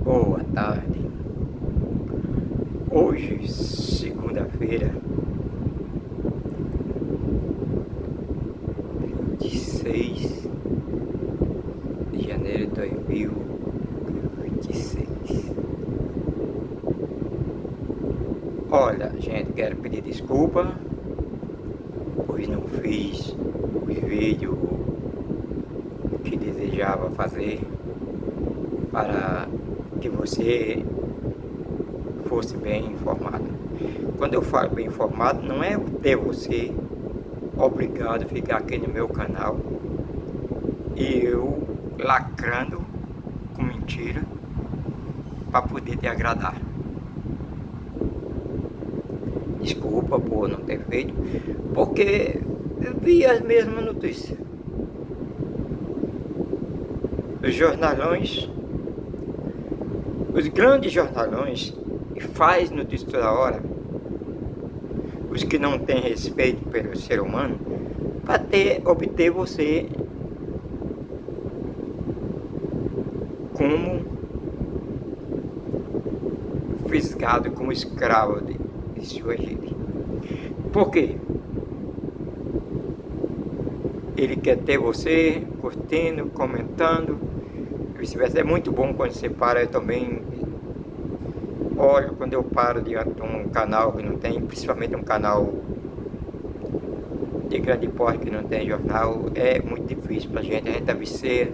Boa tarde. Hoje, segunda-feira, 26 de janeiro de 2026. Olha, gente, quero pedir desculpa, pois não fiz os vídeos que desejava fazer para que você fosse bem informado. Quando eu falo bem informado, não é ter você obrigado a ficar aqui no meu canal e eu lacrando com mentira para poder te agradar. Desculpa por não ter feito, porque eu vi as mesmas notícias. Os jornalões, os grandes jornalões que faz notícia toda hora, os que não têm respeito pelo ser humano, para obter você como fisgado, como escravo de sua gente. Por quê? Ele quer ter você curtindo, comentando, vice-versa. É muito bom quando você para. Eu também olho quando eu paro diante de um canal que não tem, principalmente um canal de grande porte que não tem jornal, é muito difícil pra gente, a gente vicia.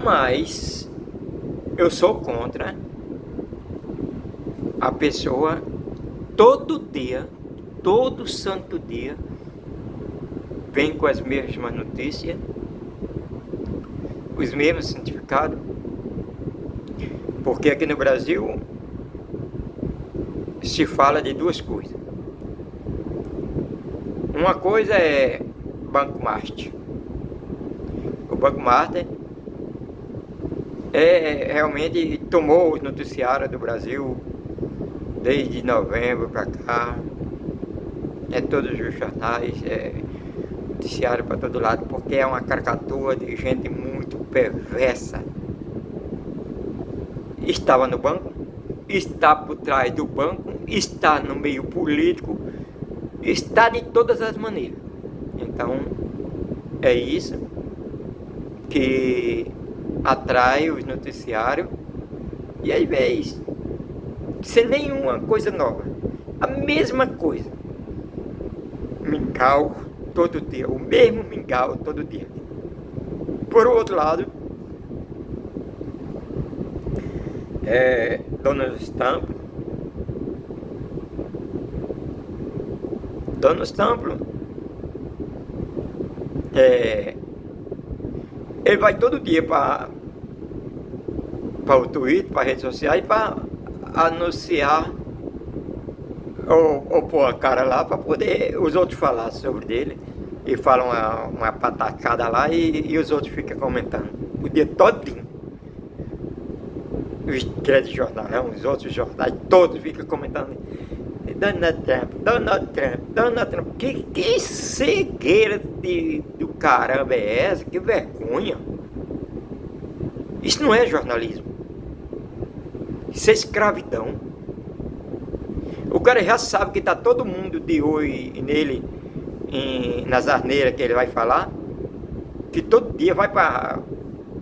Mas eu sou contra a pessoa todo dia, todo santo dia, vem com as mesmas notícias, os mesmos certificados, porque aqui no Brasil se fala de duas coisas. Uma coisa é Banco Master. O Banco Master realmente tomou os noticiários do Brasil desde novembro para cá. Todos os jornais, noticiário para todo lado, porque é uma caricatura de gente muito perversa. Estava no banco, está por trás do banco, está no meio político, está de todas as maneiras. Então, é isso que atrai os noticiários, e às vezes, sem nenhuma coisa nova, a mesma coisa. Mingau todo dia, o mesmo mingau todo dia. Por outro lado, Donald Trump, ele vai todo dia para o Twitter, para as redes sociais, para anunciar ou pôr a cara lá para poder os outros falar sobre dele, e falam uma patacada lá e os outros ficam comentando o dia todinho. Os grandes jornais, os outros jornais todos ficam comentando Donald Trump. Que cegueira do caramba é essa? Que vergonha! Isso não é jornalismo, isso é escravidão. O cara já sabe que tá todo mundo de olho nele, nas asneiras que ele vai falar, que todo dia vai para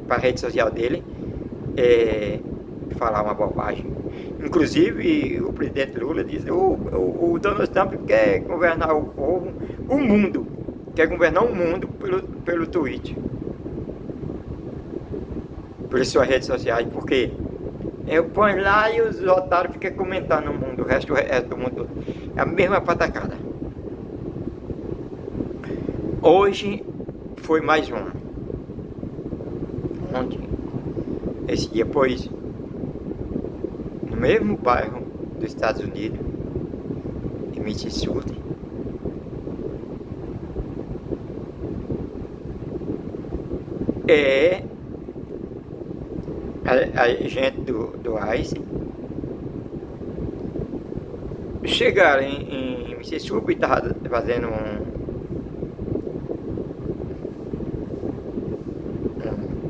a rede social dele falar uma bobagem. Inclusive o presidente Lula diz, o Donald Trump quer governar o povo, o mundo, quer governar o mundo pelo Twitter, por suas redes sociais, porque eu ponho lá e os otários ficam comentando no mundo, o resto do mundo é a mesma patacada. Hoje foi mais uma. Ontem, esse dia, pois, no mesmo bairro dos Estados Unidos, em Mississippi, a gente do ICE chegaram em Mississippi e estavam fazendo um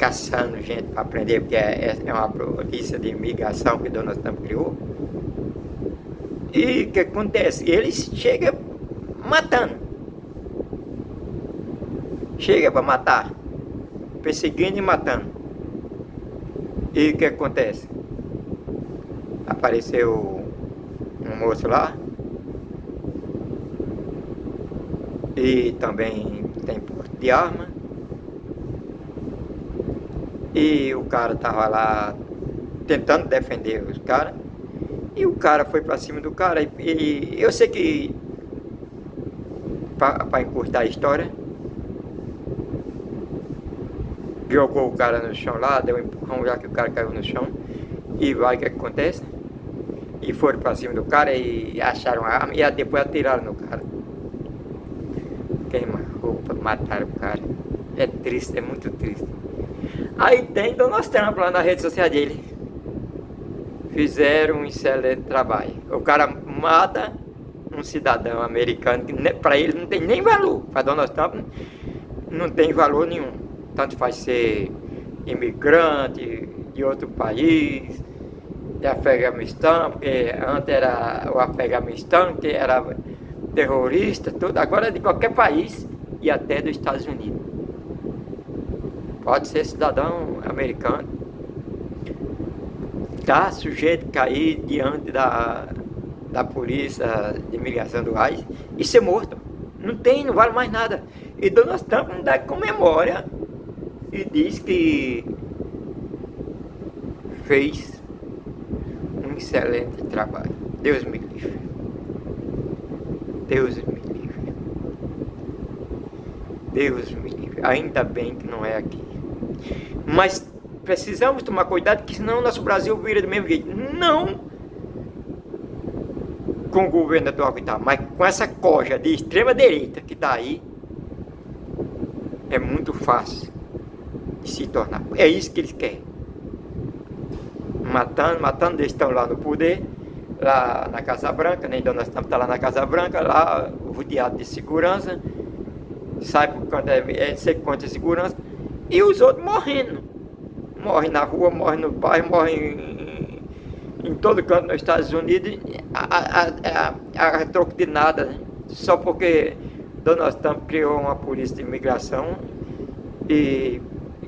caçando gente para prender, porque é uma polícia de imigração que Donald Trump criou. E o que acontece? Eles chegam matando. Chega para matar. Perseguindo e matando. E o que acontece? Apareceu um moço lá. E também tem porte de arma. E o cara tava lá tentando defender os caras. E o cara foi pra cima do cara. E eu sei que, pra encurtar a história, jogou o cara no chão lá, deu um empurrão já que o cara caiu no chão. E vai, o que acontece? E foram pra cima do cara e acharam a arma e depois atiraram no cara. Queima roupa, mataram o cara. É triste, é muito triste. Aí tem Donald Trump lá na rede social dele. Fizeram um excelente trabalho. O cara mata um cidadão americano que para ele não tem nem valor. Para Donald Trump não tem valor nenhum. Tanto faz ser imigrante de outro país, de Afeganistão, porque antes era o Afeganistão, que era terrorista, tudo. Agora é de qualquer país e até dos Estados Unidos. Pode ser cidadão americano. Está sujeito a cair diante da polícia de imigração do ICE e ser morto. Não vale mais nada. E Donald Trump não dá comemora e diz que fez um excelente trabalho. Deus me livre. Deus me livre. Deus me livre. Ainda bem que não é aqui. Mas precisamos tomar cuidado, que senão o nosso Brasil vira do mesmo jeito. Não com o governo atual que está, mas com essa coja de extrema direita que está aí, é muito fácil de se tornar. É isso que eles querem. Matando, eles estão lá no poder, lá na Casa Branca, nem Donald Trump está lá na Casa Branca, lá rodeado de segurança, sabe por quanto sei quanto é segurança, e os outros morrendo. Morrem na rua, morrem no bairro, morrem em todo canto nos Estados Unidos, a troco de nada, né? Só porque Donald Trump criou uma polícia de imigração e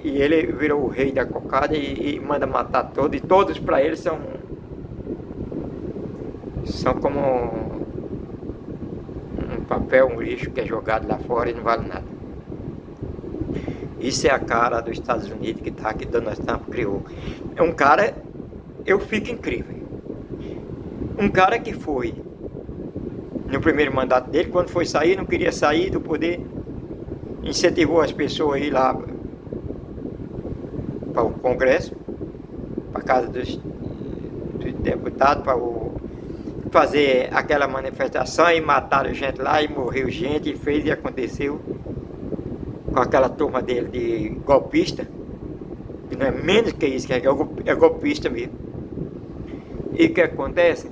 ele virou o rei da cocada e manda matar todos, e todos para ele são como um papel, um lixo que é jogado lá fora e não vale nada. Isso é a cara dos Estados Unidos que está aqui, Donald Trump criou. É um cara, eu fico incrível. Um cara que foi, no primeiro mandato dele, quando foi sair, não queria sair do poder, incentivou as pessoas a ir lá para o Congresso, para a casa dos deputados, para fazer aquela manifestação e mataram gente lá e morreu gente, e fez e aconteceu. Com aquela turma dele de golpista, que não é menos que isso, que é golpista mesmo. E o que acontece?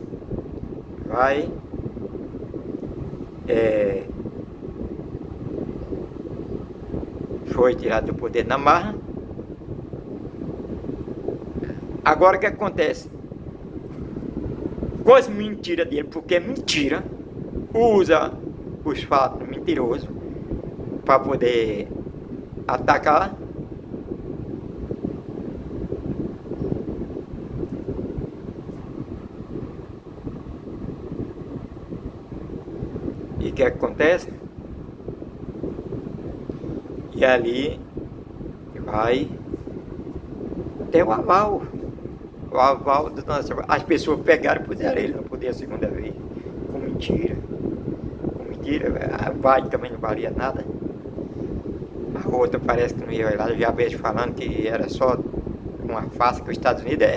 Foi tirado do poder na marra. Agora o que acontece? Com as mentiras dele, porque é mentira, usa os fatos mentirosos para poder atacar. E o que acontece? E ali vai ter o aval. O aval do nosso. As pessoas pegaram e puseram ele no poder a segunda vez. Com mentira. Com mentira. A Biden também não valia nada. A outra parece que não ia lá, já vejo falando que era só uma farsa, que os Estados Unidos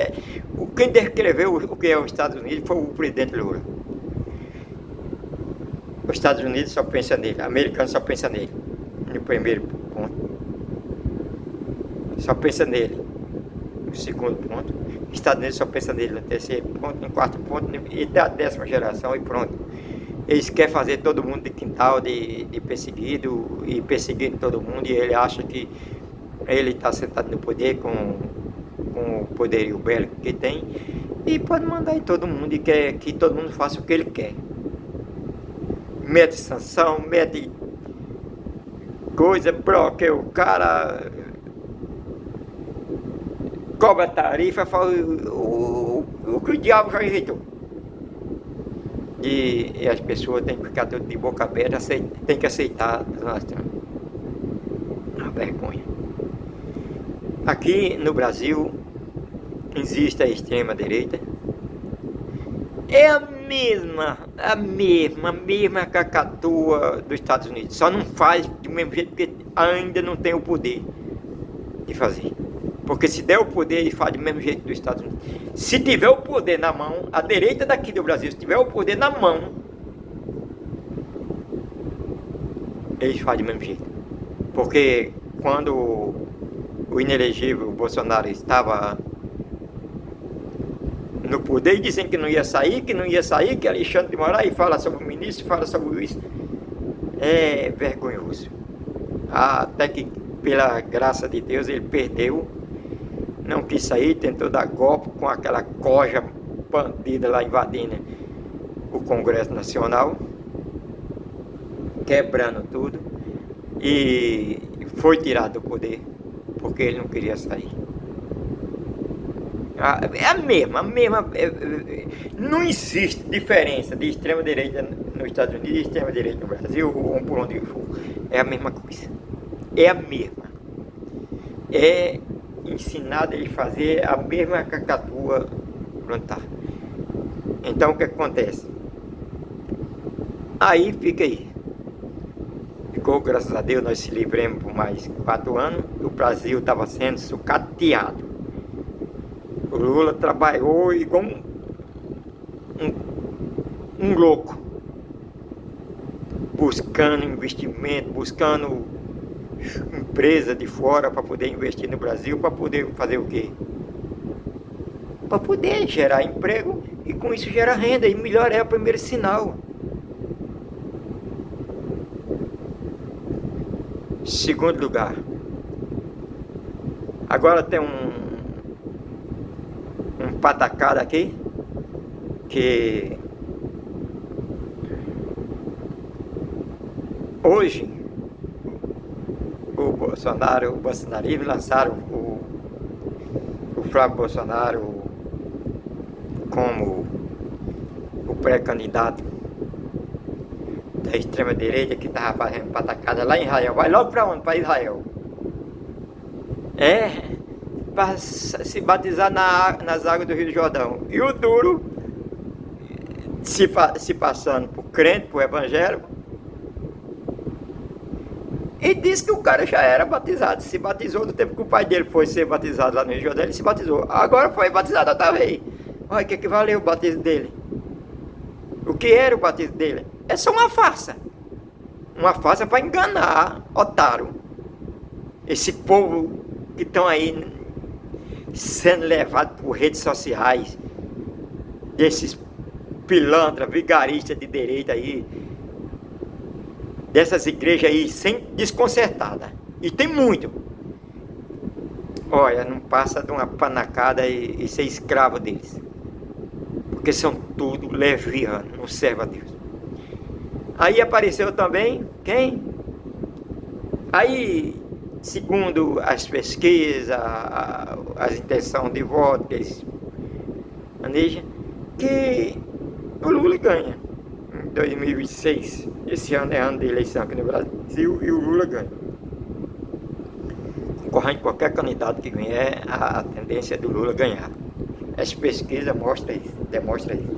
quem descreveu o que é os Estados Unidos foi o presidente Lula. Os Estados Unidos só pensa nele, o americano só pensa nele, no primeiro ponto. Só pensa nele. No segundo ponto. Os Estados Unidos só pensa nele no terceiro ponto, no quarto ponto e da 10ª geração e pronto. Eles querem fazer todo mundo de quintal, de perseguido, e perseguindo todo mundo, e ele acha que Ele está sentado no poder com o poderio bélico que tem e pode mandar em todo mundo e quer que todo mundo faça o que ele quer. Mete sanção, mete coisa, bloqueia o cara, cobra tarifa, fala o que o diabo já inventou. E as pessoas têm que ficar tudo de boca aberta, tem que aceitar a vergonha. Aqui no Brasil existe a extrema direita. É a mesma cacatua dos Estados Unidos. Só não faz do mesmo jeito porque ainda não tem o poder de fazer. Porque se der o poder, ele faz do mesmo jeito dos Estados Unidos. Se tiver o poder na mão, a direita daqui do Brasil, se tiver o poder na mão, eles fazem do mesmo jeito. Porque quando o inelegível Bolsonaro estava no poder, dizem que não ia sair, que Alexandre de Moraes fala sobre o ministro, fala sobre isso. É vergonhoso. Até que, pela graça de Deus, ele perdeu. Não quis sair, tentou dar golpe com aquela coja bandida lá invadindo o Congresso Nacional, quebrando tudo, e foi tirado do poder, porque ele não queria sair. É a mesma, não existe diferença de extrema direita nos Estados Unidos e extrema direita no Brasil, ou por onde for. É a mesma coisa. É a mesma. É ensinado ele fazer a mesma cacatua plantar. Então o que acontece? Aí fica aí. Ficou, graças a Deus, nós se livramos por mais 4 anos. O Brasil estava sendo sucateado. O Lula trabalhou igual um louco, buscando investimento, buscando empresa de fora para poder investir no Brasil, para poder fazer o quê? Para poder gerar emprego e com isso gerar renda, e melhor é o primeiro sinal. Segundo lugar, agora tem um patacada aqui, que hoje o bolsonarismo lançaram o Flávio Bolsonaro como o pré-candidato da extrema-direita que estava fazendo patacada lá em Israel. Vai logo para onde? Para Israel. Para se batizar nas águas do Rio Jordão. E o duro, se passando por crente, por evangélico, e disse que o cara já era batizado. Se batizou no tempo que o pai dele foi ser batizado lá no Rio Jordão, ele se batizou. Agora foi batizado outra vez. Olha, o que valeu o batismo dele? O que era o batismo dele? É só uma farsa. Uma farsa para enganar, otário. Esse povo que estão aí sendo levado por redes sociais, desses pilantras, vigaristas de direita aí, dessas igrejas aí, sem desconcertada. E tem muito. Olha, não passa de uma panacada e ser escravo deles. Porque são tudo levianos, não serve a Deus. Aí apareceu também, quem? Aí, segundo as pesquisas, as intenções de voto que eles manejam, que o Lula ganha em 2026. Esse ano é ano de eleição aqui no Brasil e o Lula ganha. Concorrendo qualquer candidato que vier, a tendência é do Lula ganhar. As pesquisas demonstram isso.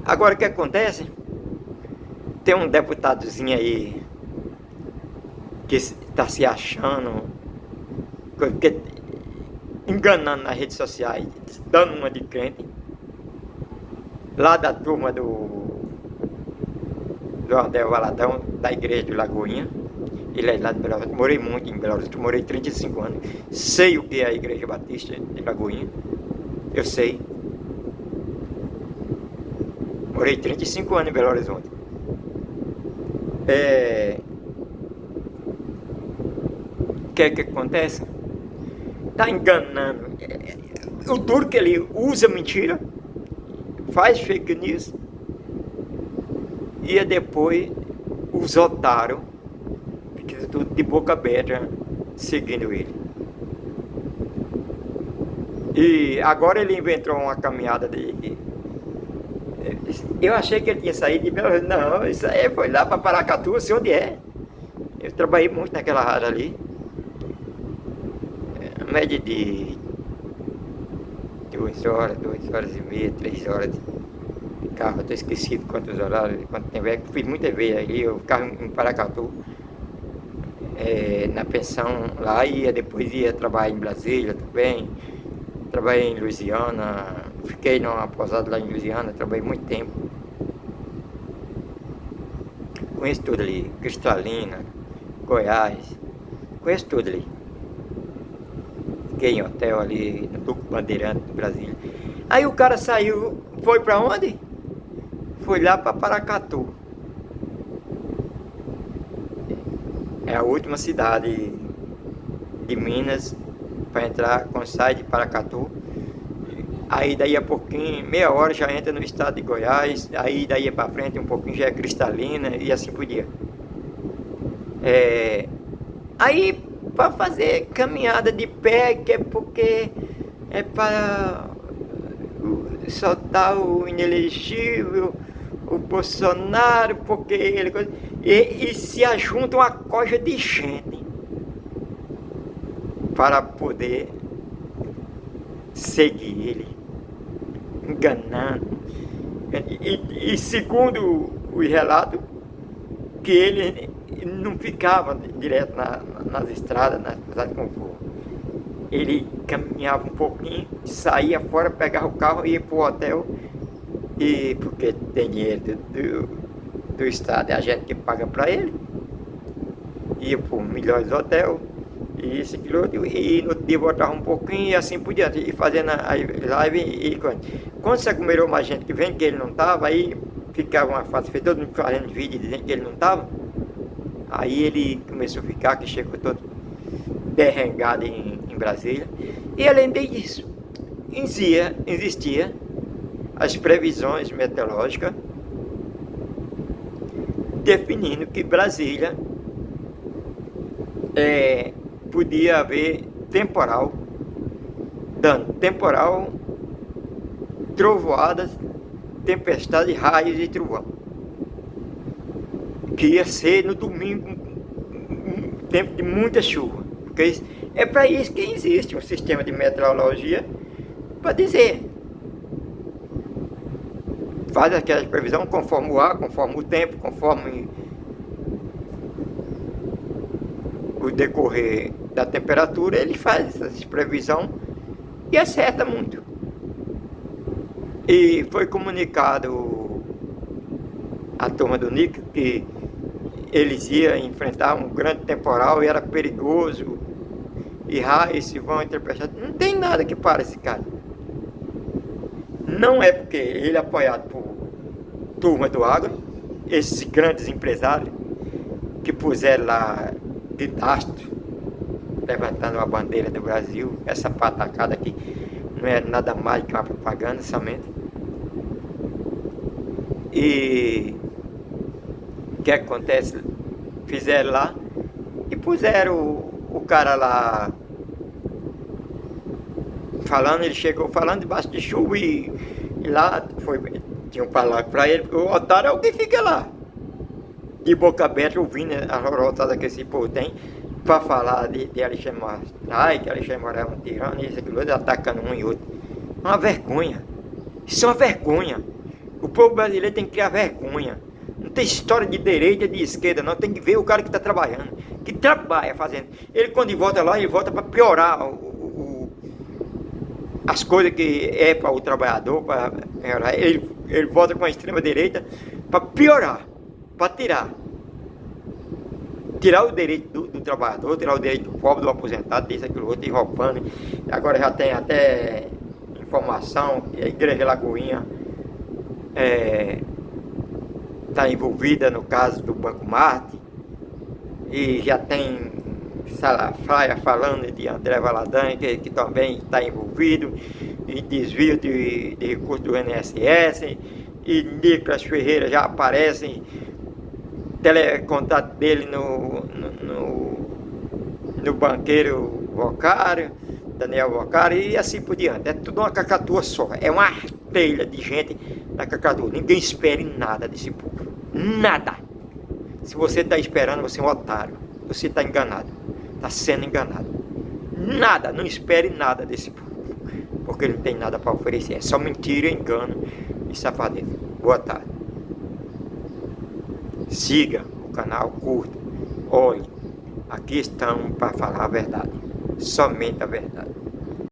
Agora o que acontece? Tem um deputadozinho aí que está se achando, enganando nas redes sociais, dando uma de crente, lá da turma do André Valadão, da igreja de Lagoinha. Ele é lá de Belo Horizonte. Morei muito em Belo Horizonte, morei 35 anos. Sei o que é a Igreja Batista de Lagoinha. Eu sei. Morei 35 anos em Belo Horizonte. O que é que acontece? tá enganando. O duro que ele usa mentira, faz fake news, e depois os otários ficam tudo de boca aberta seguindo ele. E agora ele inventou uma caminhada de... Eu achei que ele tinha saído de Belo Horizonte. Não, isso aí foi lá para Paracatu, sei onde é. Eu trabalhei muito naquela área ali. A média de 2 horas, 2 horas e meia, 3 horas de carro. Eu tô esquecido quantos horários, quanto tempo é. Fiz muitas vezes ali, eu ficava em Paracatu, na pensão lá, e depois ia trabalhar em Brasília também. Trabalhei em Louisiana, fiquei numa pousada lá em Louisiana, trabalhei muito tempo. Conheço tudo ali, Cristalina, Goiás, conheço tudo ali. Fiquei em hotel ali, no Duque Bandeirante, no Brasília. Aí o cara saiu, foi pra onde? Foi lá pra Paracatu. É a última cidade de Minas para entrar, quando sai de Paracatu. Aí daí a pouquinho, meia hora já entra no estado de Goiás. Aí daí para frente um pouquinho já é Cristalina e assim por diante. Aí para fazer caminhada de pé, que é porque é para soltar o inelegível, o Bolsonaro, porque ele... E se ajunta uma coja de gente para poder seguir ele, enganando. E segundo o relato, que ele não ficava direto nas estradas, nas estradas de conforto. Ele caminhava um pouquinho, saía fora, pegava o carro, ia para o hotel, e porque tem dinheiro do estado, é a gente que paga para ele, ia para os melhores hotéis, e isso, aquilo, e no outro dia voltava um pouquinho e assim por diante, e fazendo a live. E quando se aglomerou mais gente que vem, que ele não estava, aí ficava uma fase, fez todo mundo fazendo vídeo dizendo que ele não estava. Aí ele começou a ficar, que chegou todo derrengado em Brasília. E além disso, existia as previsões meteorológicas definindo que Brasília podia haver temporal, trovoadas, tempestade, raios e trovão, que ia ser no domingo um tempo de muita chuva, porque é para isso que existe um sistema de meteorologia, para dizer, faz aquela previsão conforme o ar, conforme o tempo, conforme o decorrer da temperatura, ele faz essa previsão e acerta muito. E foi comunicado à turma do NIC que eles iam enfrentar um grande temporal e era perigoso, e raios se vão interpretar. Não tem nada que pare esse cara. Não é porque ele é apoiado por turma do agro, esses grandes empresários que puseram lá de Dastro, levantando a bandeira do Brasil, essa patacada aqui não é nada mais que uma propaganda somente. E o que acontece? Fizeram lá e puseram o cara lá falando, ele chegou falando debaixo de chuva, e lá tinham falado para ele, o otário é o que fica lá de boca aberta ouvindo a rorotada que esse povo tem para falar de Alexandre Moraes. Ai, que Alexandre Moraes é um tirano, isso, aquilo, atacando um e outro. Uma vergonha. Isso é uma vergonha. O povo brasileiro tem que criar vergonha. Não tem história de direita, de esquerda, não. Tem que ver o cara que está trabalhando, que trabalha fazendo. Ele, quando volta lá, ele volta para piorar as coisas que é para o trabalhador, para melhorar. Ele volta com a extrema direita para piorar, para tirar o direito do trabalhador, tirar o direito do pobre, do aposentado, disso, aquilo outro, e roubando. Agora já tem até informação que a Igreja Lagoinha está envolvida no caso do Banco Marte, e já tem Salafaia falando de André Valadão, que também está envolvido em desvio de recursos do INSS, e Nicolas Ferreira já aparece telecontato dele no banqueiro Vocário, Daniel Vocário, e assim por diante. É tudo uma cacatua só, é uma artelha de gente na cacatua. Ninguém espere nada desse povo, nada. Se você está esperando, você é um otário, você está enganado, está sendo enganado. Nada, não espere nada desse povo, porque ele não tem nada para oferecer, é só mentira, engano e safadeza. Boa tarde. Siga o canal, curta, olhe. Aqui estamos para falar a verdade, somente a verdade.